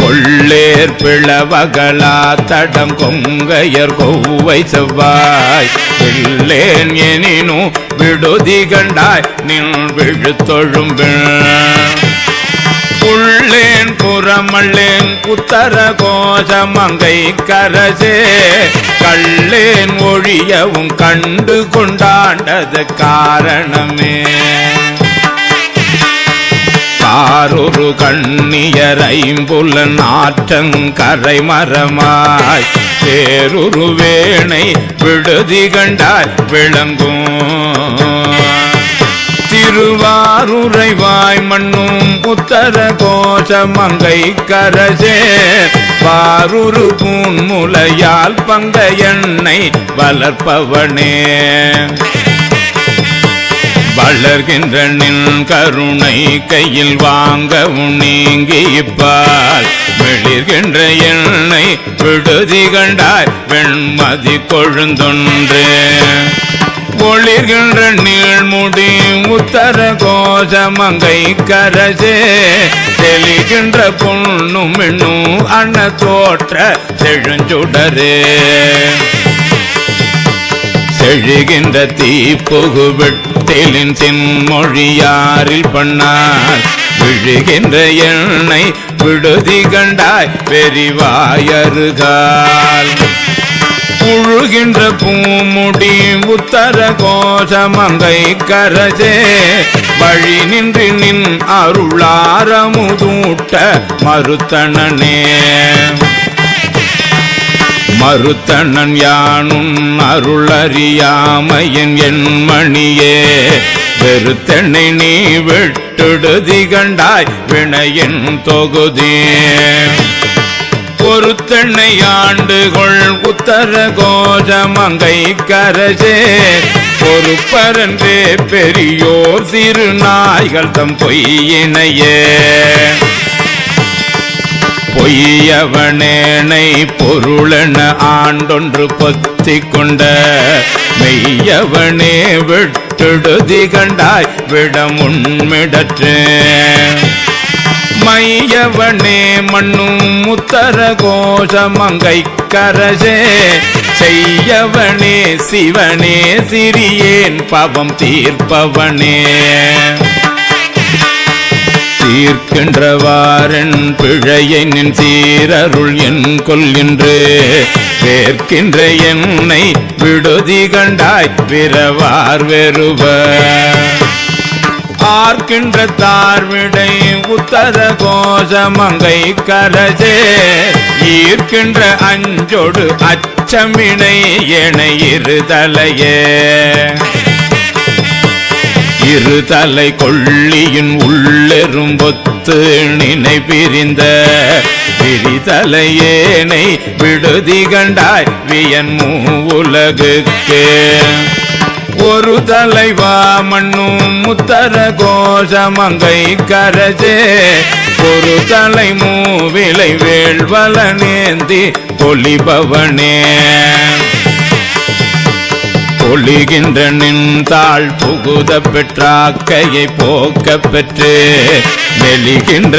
கொள்ளேர் பிளவகளா தடம் கொங்கையர் கொவ்வை செவ்வாய் வெள்ளேன் எனினும் விடுதி கண்டாய் நின் விழுத்தொழும்பில் உள்ளேன் புறமள்ளேன் உத்தர கோஷமங்கை கரசே கள்ளேன் ஒழியவும் கண்டு கொண்டாண்டது காரணமே காரொரு கண்ணியர் ஐம்புலன் ஆற்றங்கரை மரமாய் பேருரு வேணை விடுதி கண்டாய் விளங்கும் திருவாரூரைவாய் மண்ணும் உத்தர கோஷமங்கை கரசே பாரூரு பூன்முலையால் பங்க எண்ணெய் வளர்ப்பவனே வளர்கின்ற நின் கருணை கையில் வாங்கவும் நீங்கிப்பால் வெளிர்கின்ற எண்ணெய் விடுதி கண்டாய் வெண்மதி கொழுந்தொன்று ஒளிர்கின்ற நீழ்முடி உத்தர கோஷமங்கை கரசே தெளிகின்ற பொண்ணும் மின்னும் அன்ன தோற்ற செழுஞ்சுடரே செழுகின்ற தீப்புகு வெட்டிலின் சின்மொழியாரில் பண்ணார் விழுகின்ற எண்ணெய் விடுதி கண்டாய் வெறிவாயருகால் புழுகின்ற பூமுடி உத்தர கோஷமங்கை கரசே வழி நின்று நின் அருளாரமுதூட்ட மறுத்தனனே மறுத்தனன் யானும் அருளறியாமையின் என் மணியே வெறுத்தனை நீ விட்டுடுதி கண்டாய் வினையின் தொகுதி பொறுத்தெண்ணை ஆண்டுகொள் உத்தர கோஷமங்கை கரசே பொறுப்பரன்றே பெரியோர் சிறு நாய்கள் தம் பொய்யினையே பொய்யவனேனை பொருளென ஆண்டொன்று பொத்திக் கொண்ட மெய்யவனே விட்டுடுதி கண்டாய் விடம் உண்மிடற்றே மையவனே மண்ணும் உத்தர கோஷமங்கை கரசே செய்யவனே சிவனே சிறியேன் பவம் தீர்ப்பவனே தீர்க்கின்றவாரன் பிழையை நின் சீரருள் என் கொல்கின்றே வேர்க்கின்ற என்னை விடுதி கண்டாய் விரவார் வெறுவ ஆர்க்கின்ற தார்விடை உத்தர கோஷமங்கை கரசே ஈர்க்கின்ற அஞ்சொடு அச்சமினை என இருதலையே இருதலை கொள்ளியின் உள்ளெரும்பொத்து நினை பிரிந்த விரிதலையேனை விடுதி கண்டாய் வியன் மூவுலகுக்கு ஒரு தலைவா மண்ணும் உத்தர கோஷமங்கை கரசே ஒரு தலை மூவிலை வேள்வல நேந்தி பொலிபவனே பொலிகின்ற நின்றாள் புகுத பெற்றாக்கையை போக்க பெற்று வெளிகின்ற